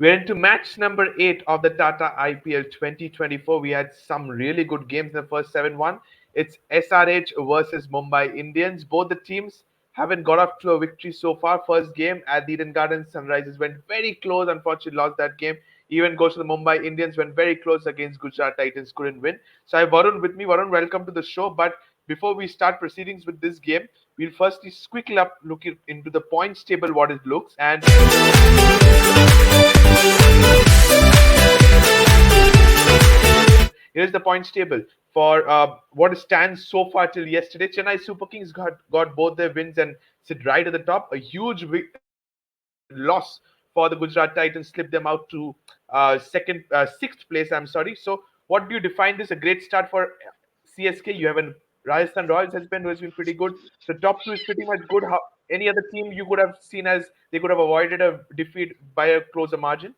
We're into match number 8 of the Tata IPL 2024. We had some really good games in the first 7-1. It's SRH versus Mumbai Indians. Both the teams haven't got off to a victory so far. First game at the Eden Gardens, Sunrisers went very close, unfortunately lost that game. Even goes to the Mumbai Indians, went very close against Gujarat Titans, couldn't win. So I have Varun with me. Varun, welcome to the show. But before we start proceedings with this game, we'll firstly quickly look into the points table, what it looks. And here's the points table for what stands so far till yesterday. Chennai Super Kings got both their wins and sit right at the top. A huge loss for the Gujarat Titans slipped them out to sixth place. I'm sorry. So, what do you define this? A great start for CSK. You have a Rajasthan Royals who has been pretty good. So, top two is pretty much good. How, any other team you could have seen as they could have avoided a defeat by a closer margin?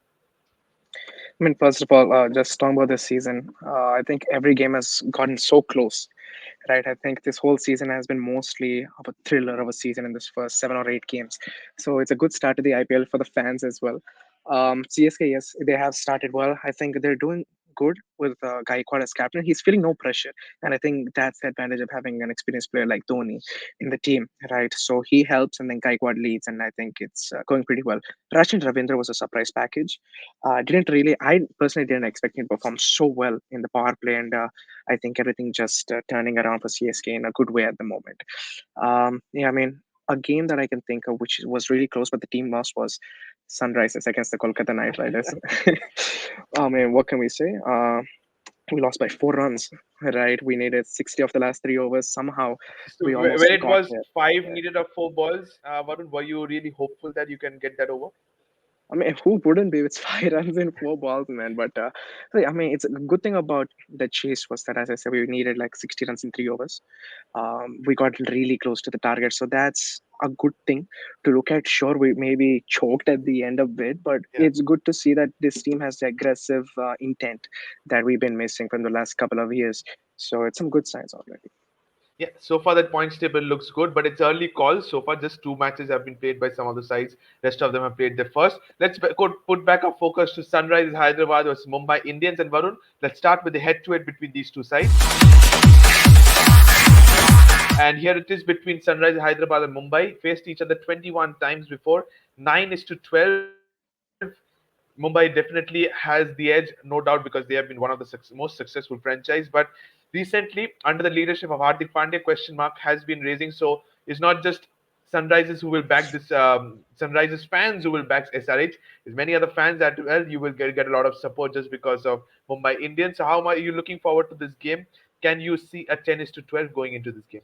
I mean, first of all, just talking about this season, I think every game has gotten so close, right? I think this whole season has been mostly of a thriller of a season in this first 7 or 8 games. So it's a good start to the IPL for the fans as well. CSK, yes, they have started well. I think they're doing good with Gaikwad as captain. He's feeling no pressure, and I think that's the advantage of having an experienced player like Dhoni in the team, right? So he helps, and then Gaikwad leads, and I think it's going pretty well. Rachin Ravindra was a surprise package. I personally didn't expect him to perform so well in the power play, and I think everything just turning around for CSK in a good way at the moment. Yeah, I mean, a game that I can think of which was really close, but the team lost was Sunrisers against the Kolkata Knight Riders. I mean, what can we say? We lost by 4 runs, right? We needed 60 of the last 3 overs. Somehow, So we when almost it got was there. five needed of 4 balls, Varun, were you really hopeful that you can get that over? I mean, who wouldn't be with 5 runs in 4 balls, man? But I mean, it's a good thing about the chase was that, as I said, we needed like 60 runs in 3 overs. We got really close to the target, so that's a good thing to look at. Sure, we maybe choked at the end of it, but Yeah. it's good to see that this team has the aggressive intent that we've been missing from the last couple of years. So it's some good signs already. Yeah, so far that points table looks good, but it's early calls. So far, just two matches have been played by some of the sides. Rest of them have played their first. Put back our focus to Sunrisers Hyderabad versus Mumbai Indians and Varun. Let's start with the head-to-head between these two sides. And here it is between Sunrisers Hyderabad and Mumbai. Faced each other 21 times before. 9 is to 12. Mumbai definitely has the edge, no doubt, because they have been one of the most successful franchise. But recently, under the leadership of Hardik Pandya, question mark has been raising. So it's not just Sunrisers who will back this, Sunrisers fans who will back SRH. There's many other fans that well, you will get a lot of support just because of Mumbai Indians. So how are you looking forward to this game? Can you see a 10 is to 12 going into this game?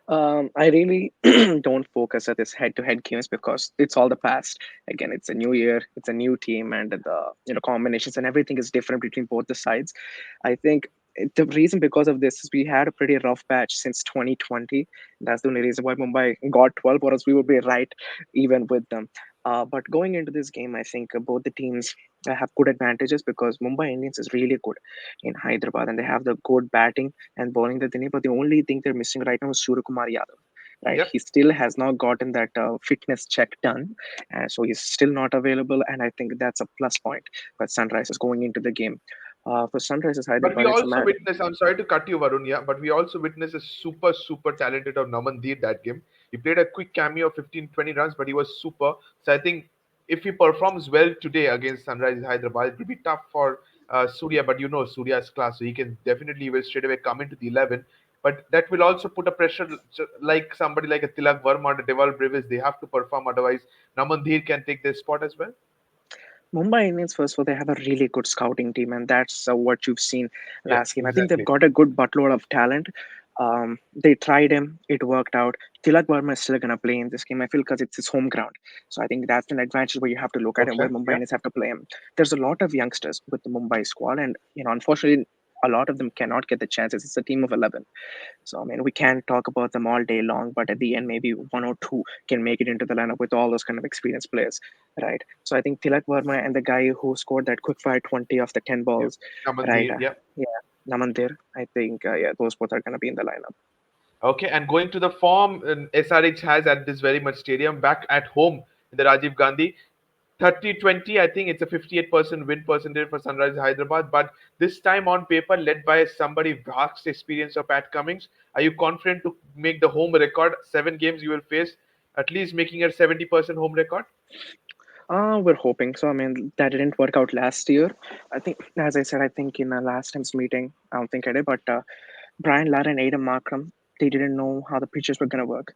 I really don't focus at this head-to-head games because it's all the past. Again, it's a new year, it's a new team, and the combinations and everything is different between both the sides. I think the reason because of this is we had a pretty rough patch since 2020. That's the only reason why Mumbai got 12, or else we would be right even with them. But going into this game, I think both the teams have good advantages because Mumbai Indians is really good in Hyderabad and they have the good batting and bowling that they need. But the only thing they're missing right now is Suryakumar Yadav. Right, Yep. he still has not gotten that fitness check done, and so he's still not available. And I think that's a plus point for Sunrisers going into the game. For Sunrisers But we Hyderabad, it's a also matter. witnessed, I'm sorry to cut you, Varun, yeah, but we also witnessed a super talented of Namandeep that game. He played a quick cameo of 15-20 runs, but he was super. So I think if he performs well today against Sunrise Hyderabad, it will be tough for Surya, but you know Surya's class, so he can definitely will straight away come into the 11. But that will also put a pressure like somebody like a Tilak Verma or a Deval Brevis, they have to perform, otherwise Namandeep can take their spot as well. Mumbai Indians, first of all, they have a really good scouting team, and that's what you've seen Yeah, last game. I think they've exactly. got a good buttload of talent. They tried him, it worked out. Tilak Verma is still going to play in this game, I feel, because it's his home ground. So I think that's an advantage where you have to look at him, Okay. where Mumbai Yeah. Indians have to play him. There's a lot of youngsters with the Mumbai squad, and unfortunately, a lot of them cannot get the chances. It's a team of 11. So, I mean, we can't talk about them all day long, but at the end, maybe one or two can make it into the lineup with all those kind of experienced players, right? So, I think Tilak Verma and the guy who scored that quick fire 20 of the 10 Yeah. balls, right? Namandeep. Yeah. Yeah, Namandir, I think, yeah, those both are going to be in the lineup. Okay, and going to the form SRH has at this very much stadium back at home in the Rajiv Gandhi. 30-20, I think it's a 58% win percentage for Sunrise Hyderabad. But this time on paper, led by somebody vast experience of Pat Cummins, are you confident to make the home record? 7 games you will face, at least making a 70% home record? We're hoping so. I mean, that didn't work out last year. I think, as I said, I think in last time's meeting, I don't think I did, but Brian Lara and Adam Markram, they didn't know how the pitches were going to work.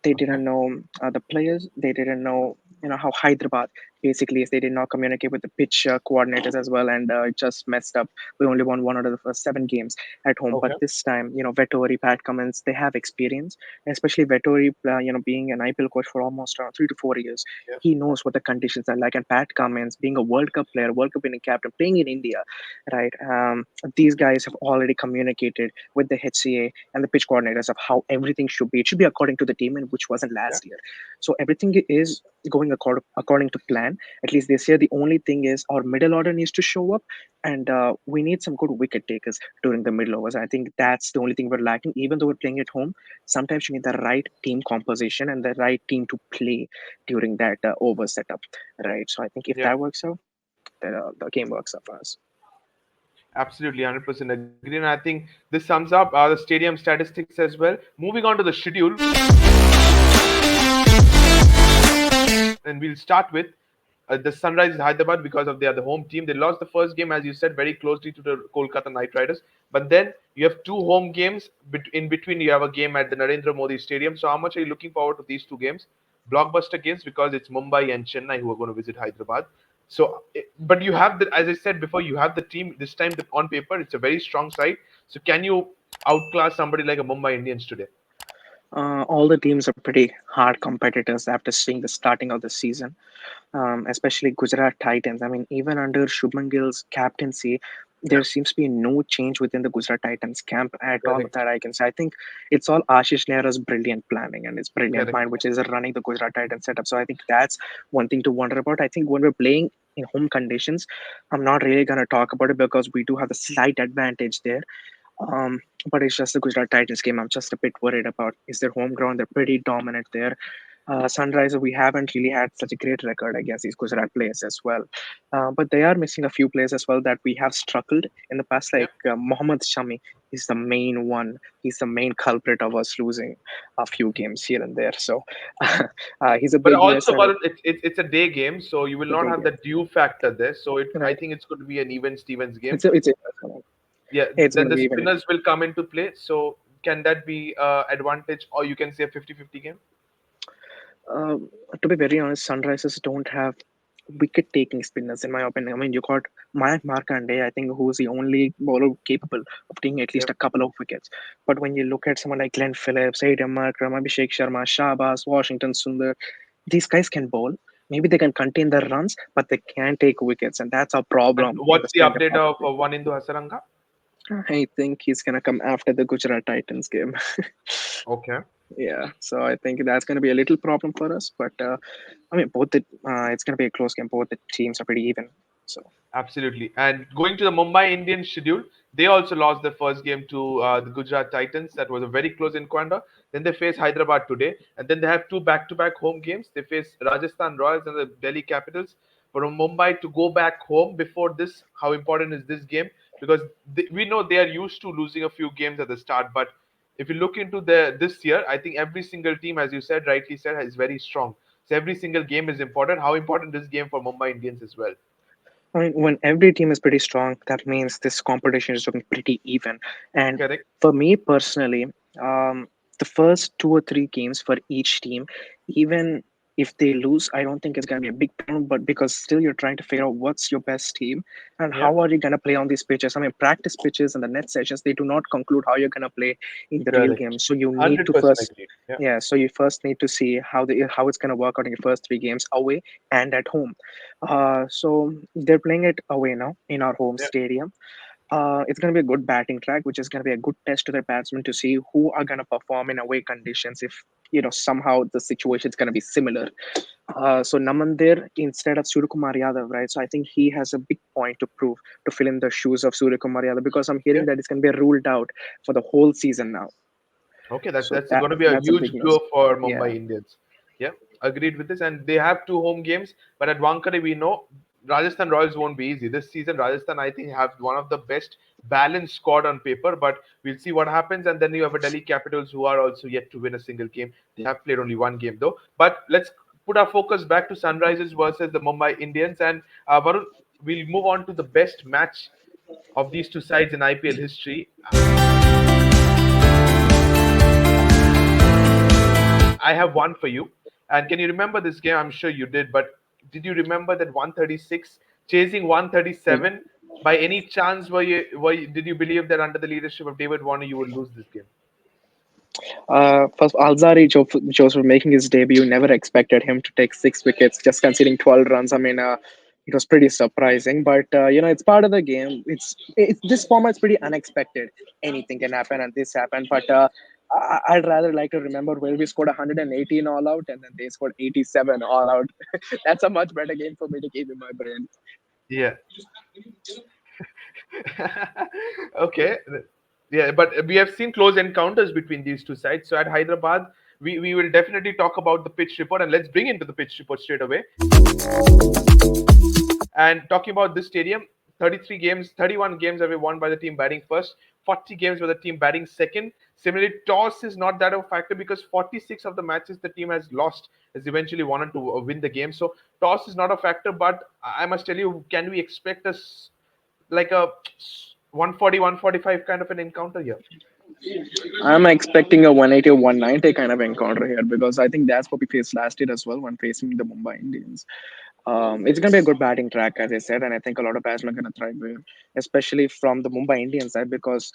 They Okay. didn't know the players. They didn't know, how Hyderabad basically is. They did not communicate with the pitch coordinators as well, and it just messed up. We only won one out of the first 7 games at home. But Okay. this time, Vettori, Pat Cummins, they have experience, especially Vettori, being an IPL coach for almost 3 to 4 years. Yeah. He knows what the conditions are like. And Pat Cummins, being a World Cup player, World Cup winning captain, playing in India, right? These guys have already communicated with the HCA and the pitch coordinators of how everything should be. It should be according to the team, and which wasn't Yeah. last year. So everything is going according to plan. At least this year, the only thing is our middle order needs to show up, and we need some good wicket takers during the middle overs. I think that's the only thing we're lacking. Even though we're playing at home, sometimes you need the right team composition and the right team to play during that over setup, right? So I think if Yeah. that works out, the game works out for us. Absolutely, 100% agree. And I think this sums up the stadium statistics as well. Moving on to the schedule, and we'll start with the Sunrise Hyderabad because of they are the home team. They lost the first game, as you said, very closely to the Kolkata Knight Riders. But then you have two home games. In between, you have a game at the Narendra Modi Stadium. So, how much are you looking forward to these two games? Blockbuster games because it's Mumbai and Chennai who are going to visit Hyderabad. So, but you have the, as I said before, you have the team this time on paper. It's a very strong side. So, can you outclass somebody like a Mumbai Indians today? All the teams are pretty hard competitors after seeing the starting of the season, especially Gujarat Titans. I mean, even under Shubman Gill's captaincy, Yeah, there seems to be no change within the Gujarat Titans camp at all correct, that I can say. I think it's all Ashish Nehra's brilliant planning and his brilliant correct. mind, which is running the Gujarat Titans setup. So I think that's one thing to wonder about. I think when we're playing in home conditions, I'm not really going to talk about it because we do have a slight advantage there. Um, but it's just the Gujarat Titans game. I'm just a bit worried about. Is their home ground? They're pretty dominant there. Sunrise, we haven't really had such a great record against these Gujarat players as well. But they are missing a few players as well that we have struggled in the past, Yeah. like Mohammad Shami is the main one. He's the main culprit of us losing a few games here and there. So he's a But big miss, also, and Varun, it's a day game, so you will it's a not big have game. the due factor there. So I Right? think it's going to be an even Stevens game. It's Yeah, it's then going to the be even. spinners will come into play. So can that be advantage, or you can say a 50-50 game? Uh, to be very honest, Sunrisers don't have wicket taking spinners, in my opinion. I mean, you got Mayank Markande, I think, who's the only bowler capable of taking at least Yeah. a couple of wickets. But when you look at someone like Glenn Phillips, Aidan Markram, Abhishek Sharma, Shahbaz, Washington Sundar, these guys can bowl. Maybe they can contain their runs, but they can't take wickets, and that's a And problem in the what's the spin update department. of One Indu Hasaranga? I think he's gonna come after the Gujarat Titans game. Okay. Yeah, so I think that's going to be a little problem for us. But I mean, it's going to be a close game. Both the teams are pretty even. So Absolutely. And going to the Mumbai Indians schedule, they also lost their first game to the Gujarat Titans. That was a very close encounter. Then they face Hyderabad today, and then they have two back-to-back home games. They face Rajasthan Royals and the Delhi Capitals. For Mumbai to go back home before this, how important is this game? Because we know they are used to losing a few games at the start, but if you look into this year, I think every single team, as you said, rightly said, is very strong. So every single game is important. How important is this game for Mumbai Indians as well? I mean, when every team is pretty strong, that means this competition is looking pretty even. And Correct. for me personally, um, the first 2 or 3 games for each team, even if they lose, I don't think it's going to be a big problem. But because still you're trying to figure out what's your best team and Yeah. how are you going to play on these pitches. I mean, practice pitches and the net sessions, they do not conclude how you're going to play in the real Correct. game. So you need to 100% first, agreed. Yeah. yeah. So you first need to see how it's going to work out in your first 3 games away and at home. So they're playing it away now in our home Yeah. stadium. It's going to be a good batting track, which is going to be a good test to their batsmen to see who are going to perform in away conditions. If somehow the situation is going to be similar. So Namandir instead of Suryakumar Yadav, right? So I think he has a big point to prove to fill in the shoes of Suryakumar Yadav because I'm Yeah. hearing that it's going to be ruled out for the whole season now. Okay. So That's going to be a that's a huge big miss. blow for Yeah. Mumbai Indians. Yeah. agreed with this. And they have two home games, but at Wankhede we know Rajasthan Royals won't be easy this season. Rajasthan, I think, have one of the best balanced squad on paper, but we'll see what happens. And then you have a Delhi Capitals who are also yet to win a single game. They have played only one game though. But let's put our focus back to Sunrisers versus the Mumbai Indians, and Varun, we'll move on to the best match of these two sides in IPL history. I have one for you. And can you remember this game? I'm sure you did, but did you remember that 136 chasing 137? By any chance, did you believe that under the leadership of David Warner you would lose this game? First, Joseph making his debut. Never expected him to take 6 wickets, just conceding 12 runs. I mean, it was pretty surprising, but it's part of the game. This format's pretty unexpected. Anything can happen, and this happened. But I'd rather like to remember where we scored 118 all out, and then they scored 87 all out. That's a much better game for me to keep in my brain. Yeah. Okay. Yeah, but we have seen close encounters between these two sides. So at Hyderabad, we will definitely talk about the pitch report, and let's bring into the pitch report straight away. And talking about this stadium, 33 games, 31 games have been won by the team batting first, 40 games by the team batting second. Similarly, toss is not that of a factor because 46 of the matches the team has lost has eventually wanted to win the game. So toss is not a factor, but I must tell you, can we expect us like a 140, 145 kind of an encounter here? I'm expecting a 180 or 190 kind of encounter here because I think that's what we faced last year as well when facing the Mumbai Indians. It's going to be a good batting track, as I said, and I think a lot of batsmen are going to thrive here, especially from the Mumbai Indians side because,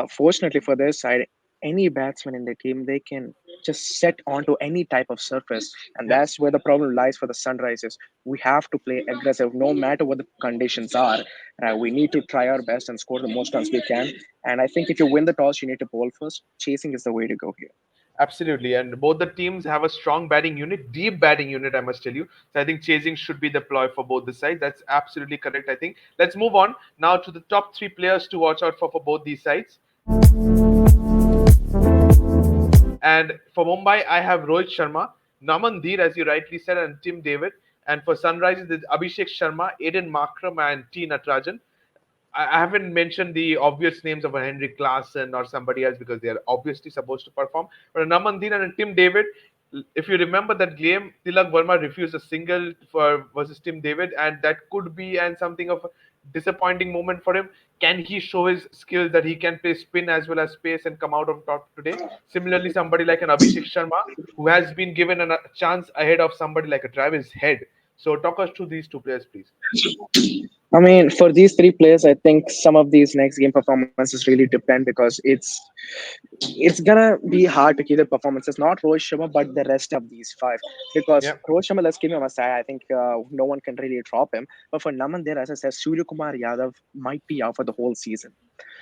fortunately for their side, any batsman in the team they can just set onto any type of surface, and Yeah. that's where the problem lies for the Sunrisers. We have to play aggressive, no matter what the conditions are. We need to try our best and score the most runs we can. And I think if you win the toss, you need to bowl first. Chasing is the way to go here. Absolutely, and both the teams have a strong batting unit, deep batting unit, I must tell you. So I think chasing should be the ploy for both the sides. That's absolutely correct, I think. Let's move on now to the top three players to watch out for both these sides. And for Mumbai, I have Rohit Sharma, Naman Dheer, as you rightly said, and Tim David. And for Sunrisers, there's Abhishek Sharma, Aiden Markram, and T. Natarajan. I haven't mentioned the obvious names of a Henry Klassen or somebody else because they are obviously supposed to perform. But Naman and Tim David, if you remember that game, Tilak Verma refused a single for versus Tim David, and that could be and something of a disappointing moment for him. Can he show his skills that he can play spin as well as pace and come out on top today? Similarly, somebody like an Abhishek Sharma, who has been given a chance ahead of somebody like a Travis Head. So talk us through these two players, please. I mean, for these three players, I think some of these next game performances really depend because it's gonna be hard to keep the performances. Not Rohit Sharma, but the rest of these five. Because Yeah, Rohit Sharma, let's give him a side. I think no one can really drop him. But for Naman there, as I said, Surya Kumar Yadav might be out for the whole season.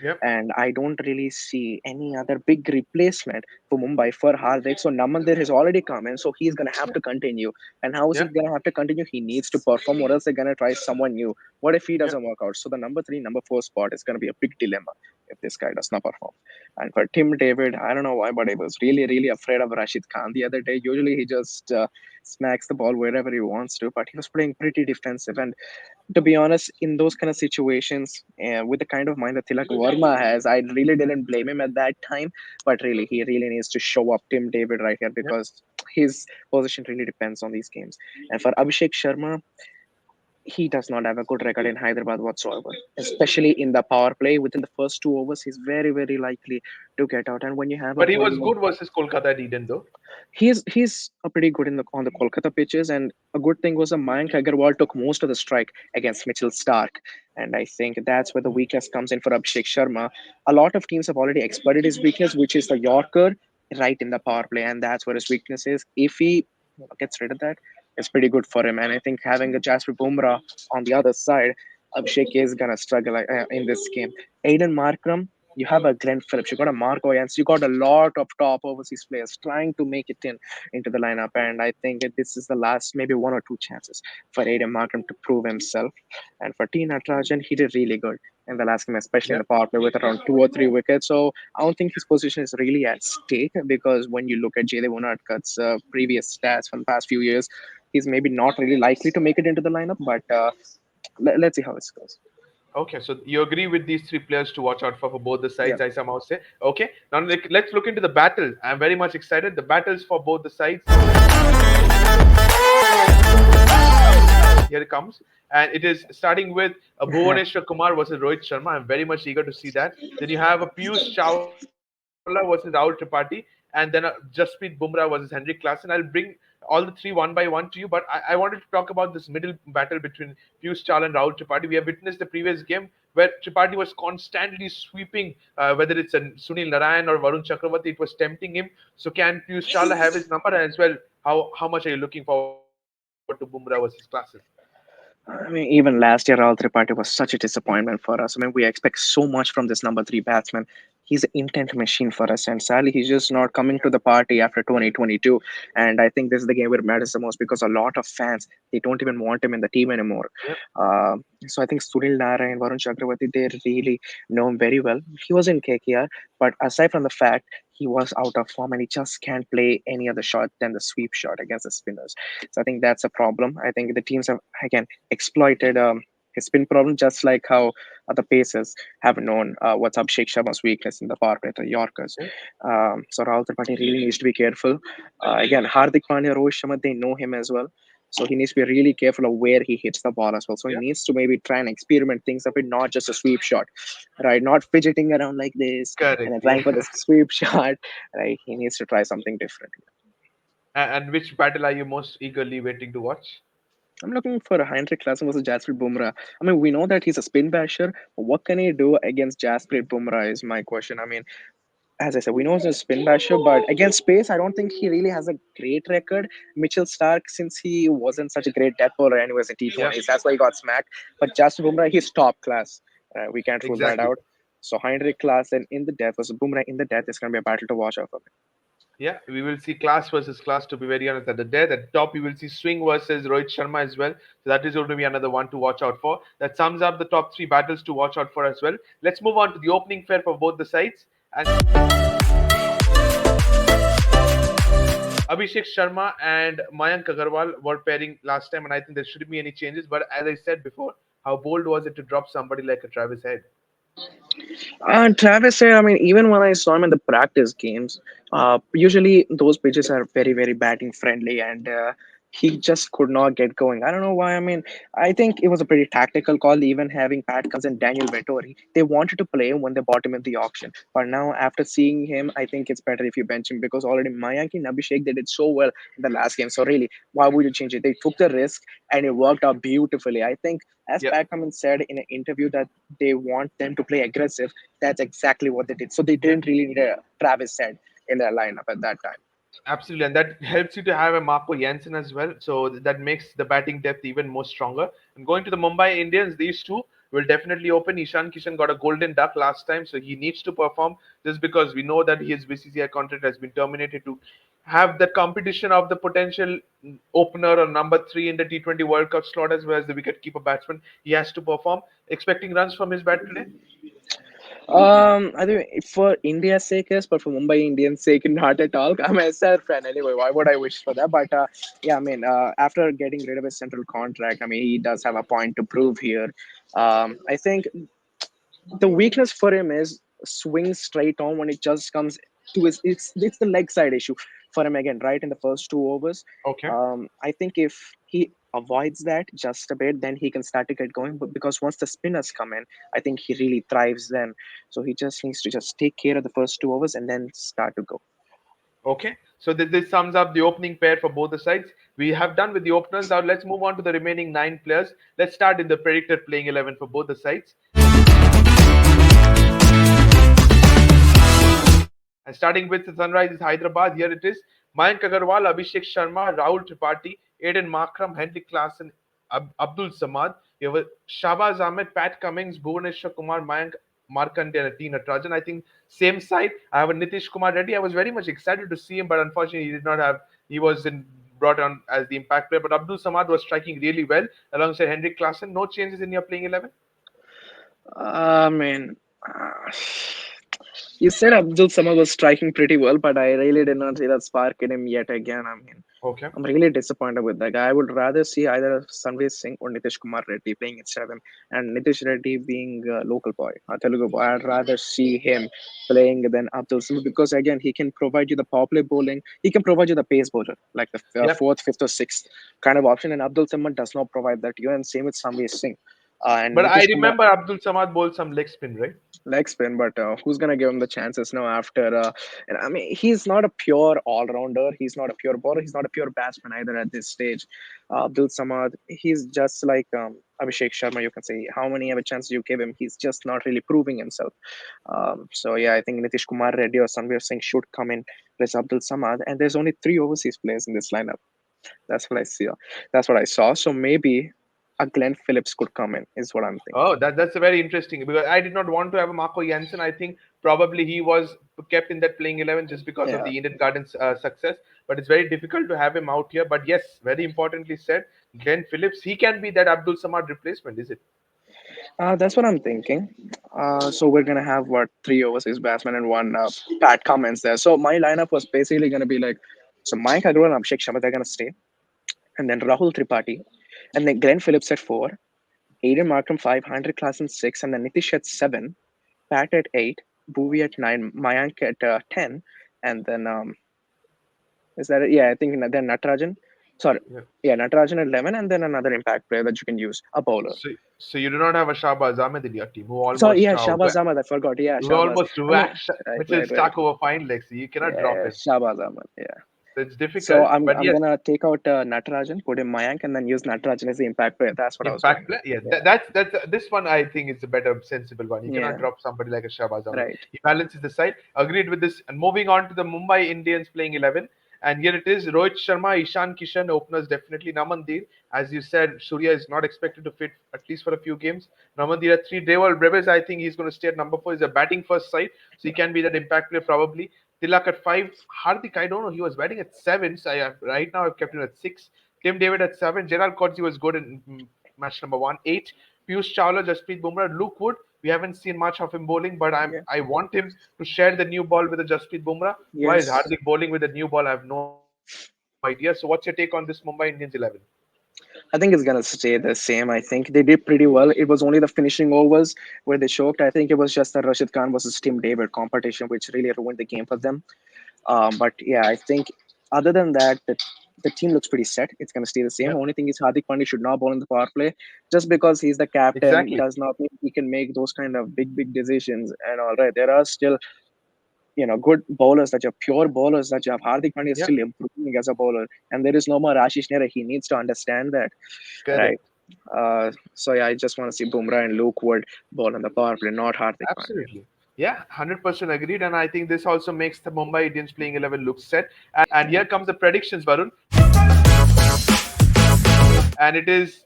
yeah, And I don't really see any other big replacement for Mumbai for Hardik. So Namandir has already come in, so he's gonna have to continue. And how is he yeah, gonna have to continue? He needs to perform, or else they're gonna try someone new. What if he yeah. doesn't work out? So the number three, number four spot is gonna be a big dilemma if this guy does not perform. And for Tim David, I don't know why, but I was really, really afraid of Rashid Khan the other day. Usually he just smacks the ball wherever he wants to, but he was playing pretty defensive. And to be honest, in those kind of situations, with the kind of mind that Tilak Verma has, I really didn't blame him at that time. But really, he really needs to show up Tim David right here Yeah. because his position really depends on these games. And for Abhishek Sharma, he does not have a good record in Hyderabad whatsoever, especially in the power play. Within the first 2 overs, he's very, very likely to get out. And when you have a But he was bowling good versus Kolkata at Eden, though. he's a pretty good in the on the Kolkata pitches, and a good thing was that Mayank Agarwal took most of the strike against Mitchell Stark, and I think that's where the weakness comes in for Abhishek Sharma. A lot of teams have already exploited his weakness, which is the Yorker right in the power play, and that's where his weakness is. If he gets rid of that, it's pretty good for him. And I think having a Jasper Bumrah on the other side, Abhishek is gonna struggle in this game. Aiden Markram, You have a Glenn Phillips, you got a Marco Jans, you got a lot of top overseas players trying to make it in into the lineup. And I think that this is the last maybe one or two chances for Aiden Markham to prove himself. And for T. Natarajan, he did really good in the last game, especially in the Yep. power play with around 2 or 3 wickets. So I don't think his position is really at stake because when you look at Jaydev Unadkat's previous stats from the past few years, he's maybe not really likely to make it into the lineup. But let's see how this goes. Okay, so you agree with these three players to watch out for both the Yeah. sides, I somehow say. Okay, now let's look into the battle. I'm very much excited. The battles for both the sides. Here it comes. And it is starting with Bhuvaneshwar Kumar versus Rohit Sharma. I'm very much eager to see that. Then you have a Piyush Chawla versus Rahul Tripathi, and then a Jasprit Bumrah versus Henrik Klaasen. I'll bring all the three one by one to you, but I wanted to talk about this middle battle between Piyush Chawla and Rahul Tripathi. We have witnessed the previous game where Tripathi was constantly sweeping, whether it's a Sunil Narayan or Varun Chakravarti, it was tempting him. So can Piyush Chawla have his number as well? How much are you looking forward to Bumrah versus Klaasen? I mean, even last year, Rahul Tripathi was such a disappointment for us. I mean, we expect so much from this number three batsman. He's an intent machine for us, and sadly, he's just not coming to the party after 2022. And I think this is the game where it matters the most because a lot of fans they don't even want him in the team anymore. Yep. Uh, so I think Sunil Narayan, Varun Chakravarti, they really know him very well. He was in KKR, but aside from the fact he was out of form and he just can't play any other shot than the sweep shot against the spinners. So I think that's a problem. I think the teams have again exploited his spin problem, just like how other pacers have known what's Abhishek Sharma's weakness in the power play, the Yorkers. Okay. So Rahul Tripathi really needs to be careful. Again, Hardik Pandya, Rohit Sharma, they know him as well. So he needs to be really careful of where he hits the ball as well. So he Yeah. needs to maybe try and experiment things a bit, not just a sweep shot, right? Not fidgeting around like this and Correct. then trying Yeah. for the sweep shot, right? He needs to try something different. And which battle are you most eagerly waiting to watch? I'm looking for a Heinrich Klaasen versus Jasprit Bumrah. I mean, we know that he's a spin basher. But what can he do against Jasprit Bumrah is my question. I mean, as I said, we know he's a spin basher, but against pace, I don't think he really has a great record. Mitchell Stark, since he wasn't such a great death bowler anyways in Yeah. T20s, that's why he got smacked. But Jasprit Bumrah, he's top class. We can't rule that Exactly. out. So Heinrich Klaasen in the death versus Bumrah in the death is going to be a battle to watch out for. Yeah, we will see class versus class. To be very honest, at the death at the top, we will see swing versus Rohit Sharma as well. So that is going to be another one to watch out for. That sums up the top three battles to watch out for as well. Let's move on to the opening fair for both the sides. And Abhishek Sharma and Mayank Agarwal were pairing last time, and I think there shouldn't be any changes. But as I said before, how bold was it to drop somebody like a Travis Head? Travis said, I mean, even when I saw him in the practice games, usually those pitches are very, very batting friendly, and he just could not get going. I don't know why. I mean, I think it was a pretty tactical call, even having Pat Cummins and Daniel Vettori. They wanted to play him when they bought him in the auction. But now, after seeing him, I think it's better if you bench him because already Mayank and Abhishek, they did so well in the last game. So, really, why would you change it? They took the risk and it worked out beautifully. I think, as Yeah. Pat Cummins said in an interview, that they want them to play aggressive. That's exactly what they did. So they Yeah. didn't really need a Travis said in their lineup at that time. Absolutely, and that helps you to have a Marco Jansen as well. So that makes the batting depth even more stronger. And going to the Mumbai Indians, these two will definitely open. Ishan Kishan got a golden duck last time, so he needs to perform just because we know that his BCCI contract has been terminated to have the competition of the potential opener or number three in the T20 World Cup slot as well as the wicket-keeper batsman. He has to perform. Expecting runs from his bat today? I think for India's sake, yes, but for Mumbai Indians' sake, not at all. I'm a SR fan anyway. Why would I wish for that? But yeah, I mean, after getting rid of his central contract, I mean, he does have a point to prove here. I think the weakness for him is swing straight on when it just comes to his it's the leg side issue for him again right in the first 2 overs. Okay. I think if he avoids that just a bit then he can start to get going, but because once the spinners come in I think he really thrives then. So he just needs to just take care of the first 2 overs and then start to go. Okay, so this sums up the opening pair for both the sides. We have done with the openers. Now let's move on to the remaining nine players. Let's start in the predicted playing 11 for both the sides. And starting with the Sunrisers Hyderabad, here it is: Mayank Agarwal, Abhishek Sharma, Rahul Tripathi, Aiden Markram, Henrik Klaasen, Abdul Samad. You have Shahbaz Ahmed, Pat Cummins, Bhuvaneshwar Kumar, Mayank Markanday and T. Natarajan. I think same side. I have a Nitish Kumar Reddy. I was very much excited to see him, but unfortunately he did not have. He was in, brought on as the impact player. But Abdul Samad was striking really well alongside Henrik Klassen. No changes in your playing 11. I mean, uh, you said Abdul Samad was striking pretty well, but I really did not see that spark in him yet again. I mean, Okay. I'm really disappointed with that guy. I would rather see either Sanveer Singh or Nitish Kumar Reddy playing instead of him, and Nitish Reddy being a local boy, a Telugu boy. I'd rather see him playing than Abdul Samad because again, he can provide you the power play bowling. He can provide you the pace bowler, like the Yep. fourth, fifth, or sixth kind of option, and Abdul Samad does not provide that to you. And same with Sanveer Singh. And But I Nitish Kumar remember Abdul Samad bowled some leg spin, right? leg spin, but who's gonna give him the chances now? After, and I mean, he's not a pure all rounder. He's not a pure bowler. He's not a pure batsman either at this stage. Abdul Samad, he's just like Abhishek Sharma. You can say how many ever chances you give him, he's just not really proving himself. So yeah, I think Nitish Kumar Reddy or Sanveer Singh should come in place Abdul Samad, and there's only three overseas players in this lineup. That's what I see. That's what I saw. So maybe a Glenn Phillips could come in, is what I'm thinking. Oh, that's a very interesting because I did not want to have a Marco Jansen. I think probably he was kept in that playing 11 just because of Yeah. the Eden Gardens success. But it's very difficult to have him out here. But yes, very importantly said, Glenn Phillips, he can be that Abdul Samad replacement, is it? That's what I'm thinking. So we're gonna have what three overseas batsmen and one Pat Cummins there. So my lineup was basically gonna be like, so Mike Agarwal and Abhishek Sharma they're gonna stay, and then Rahul Tripathi, and then Glenn Phillips at four, Aiden Markham five, Hundred Klassen six, and then Nitish at seven, Pat at eight, Bhuvi at nine, Mayank at 10, and then is that it? Yeah, I think then Natarajan. Sorry, Yeah. yeah, Natarajan at 11, and then another impact player that you can use, a bowler. So you do not have a Shahbaz Ahmed in your team who So almost yeah, Shahbaz Ahmad. I forgot. Yeah, who Shahbaz. almost I mean, whacked right, Mitchell right, right. Stark over fine legs. So you cannot drop Yeah, him. Shahbaz Ahmad. Yeah. So it's So difficult. I'm But I'm yes, gonna take out Natarajan, put in Mayank, and then use Natarajan as the impact player. That's what I was going impact with. play. Yeah, Yeah. that's this one. I think is a better sensible one. You cannot Yeah. drop somebody like a Shahbaz Ahmed. Right. He balances the side. Agreed with this. And moving on to the Mumbai Indians playing 11. And here it is: Rohit Sharma, Ishan Kishan, openers definitely. Namandir, as you said, Surya is not expected to fit at least for a few games. Namandir at three. Deval Breves, I think he's going to stay at number four. He's a batting first side, so he can be that impact player probably. Tilak at five. Hardik, I don't know. He was batting at seven. So right now I've kept him at six. Tim David at seven. Gerald Kodzi was good in match number one. Eight. Piyush Chawla, Jasprit Bumrah, Luke Wood. We haven't seen much of him bowling, but Yeah. I want him to share the new ball with the Jasprit Bumrah. Why is Yes. Hardik bowling with the new ball? I have no idea. So what's your take on this Mumbai Indians 11? I think it's gonna stay the same. I think they did pretty well. It was only the finishing overs where they choked. I think it was just the Rashid Khan versus Tim David competition which really ruined the game for them. But yeah, I think other than that, the team looks pretty set. It's going to stay the same. Yep. Only thing is Hardik Pandya should not bowl in the power play. Just because he's the captain Exactly. does not mean he can make those kind of big decisions. And all right, there are still good bowlers that are pure bowlers that you have. Hardik Pandya is Yep. still improving as a bowler, and there is no more Ashish Nehra. He needs to understand that, right? Correct. So yeah, I just want to see Bumrah and Luke Wood bowl in the power play, not Hardik Pandya. Absolutely. Yeah, 100% agreed. And I think this also makes the Mumbai Indians playing 11 look set. And here comes the predictions, Varun. And it is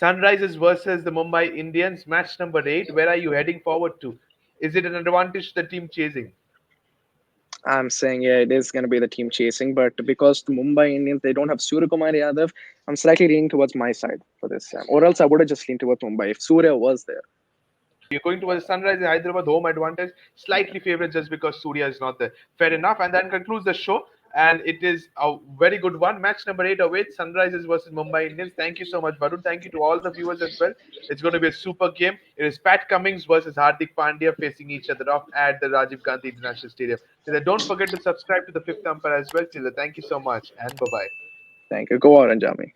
Sunrisers versus the Mumbai Indians, match number 8. Where are you heading forward to? Is it an advantage to the team chasing? I'm saying yeah, it is going to be the team chasing, but because the Mumbai Indians they don't have Surya Kumar Yadav, I'm slightly leaning towards my side for this time. Or else I would have just leaned towards Mumbai if Surya was there. You're going towards Sunrise Hyderabad home advantage, slightly favored just because Surya is not there. Fair enough. And then concludes the show. And it is a very good one. Match number 8 awaits Sunrisers versus Mumbai Indians. Thank you so much, Varun. Thank you to all the viewers as well. It's going to be a super game. It is Pat Cummins versus Hardik Pandya facing each other off at the Rajiv Gandhi International Stadium. So don't forget to subscribe to the Fifth Umpire as well. Till then, thank you so much and bye bye. Thank you. Go on, Anjami.